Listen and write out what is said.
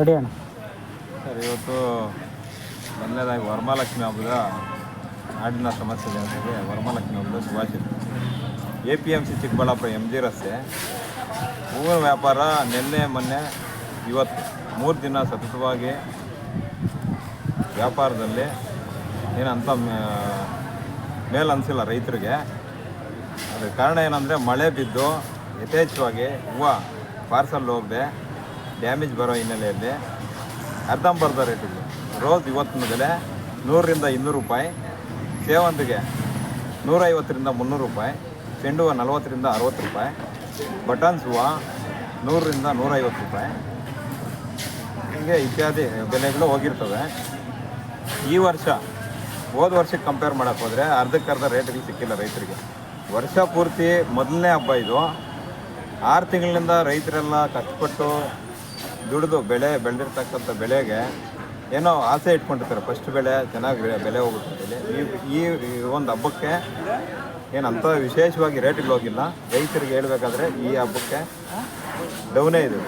Ready ಅಣ್ಣ. Sir, ಇವತ್ತು ಮೊದಲನೇದಾಗಿ ವರಮಹಾಲಕ್ಷ್ಮಿ ಹಬ್ಬದ ನಾಡಿನ ಸಮಸ್ಯೆ ಜನತೆಗೆ ವರಮಹಾಲಕ್ಷ್ಮಿ ಹಬ್ಬದ ಶುಭಾಶಯ. APMC ಚಿಕ್ಕಬಳ್ಳಾಪುರ MG ರಸ್ತೆ ಹೂವಿನ ವ್ಯಾಪಾರ ನಿನ್ನೆ ಮೊನ್ನೆ ಇವತ್ತು 3 ದಿನ ಸತತವಾಗಿ ವ್ಯಾಪಾರದಲ್ಲಿ ಏನಂತ ಮೇಲನ್ಸಿಲ್ಲ ರೈತರಿಗೆ. ಅದರ ಕಾರಣ ಏನಂದರೆ ಮಳೆ ಬಿದ್ದು ಯಥೇಚ್ಛವಾಗಿ ಹೂವು ಪಾರ್ಸಲ್ ಹೋಗದೆ ಡ್ಯಾಮೇಜ್ ಬರೋ ಹಿನ್ನೆಲೆಯಲ್ಲಿ ಅರ್ಧಂಬರ್ಧ ರೇಟಿಗೆ ರೋಸ್ ಇವತ್ತಿನ ಬೆಲೆ 100ರಿಂದ 200 ರೂಪಾಯಿ, ಸೇವಂತಿಗೆ 150ರಿಂದ 300 ರೂಪಾಯಿ, ಚೆಂಡು ಹೂವು 40ರಿಂದ 60 ರೂಪಾಯಿ, ಬಟನ್ಸ್ ಹೂವು 100ರಿಂದ 150 ರೂಪಾಯಿ, ಹೀಗೆ ಇತ್ಯಾದಿ ಬೆಲೆಗಳು ಹೋಗಿರ್ತವೆ. ಈ ವರ್ಷ ಹೋದ ವರ್ಷಕ್ಕೆ ಕಂಪೇರ್ ಮಾಡೋಕ್ಕೆ ಹೋದರೆ ಅರ್ಧಕ್ಕರ್ಧ ರೇಟ್ಗಳು ಸಿಕ್ಕಿಲ್ಲ ರೈತರಿಗೆ. ವರ್ಷ ಪೂರ್ತಿ ಮೊದಲನೇ ಹಬ್ಬ ಇದು. 6 ತಿಂಗಳಿಂದ ರೈತರೆಲ್ಲ ಕಷ್ಟಪಟ್ಟು ದುಡಿದು ಬೆಳೆದಿರ್ತಕ್ಕಂಥ ಬೆಳೆಗೆ ಏನೋ ಆಸೆ ಇಟ್ಕೊಂಡಿರ್ತಾರೆ, ಫಸ್ಟ್ ಬೆಳೆ ಚೆನ್ನಾಗಿ ಬೆಲೆ ಹೋಗುತ್ತೆ ಅಂತೇಳಿ. ಈ ಒಂದು ಹಬ್ಬಕ್ಕೆ ಏನಂತ ವಿಶೇಷವಾಗಿ ರೇಟ್ಗಳು ಹೋಗಿಲ್ಲ. ರೈತರಿಗೆ ಹೇಳಬೇಕಾದ್ರೆ ಈ ಹಬ್ಬಕ್ಕೆ ಡೌನೇ ಇದೆ.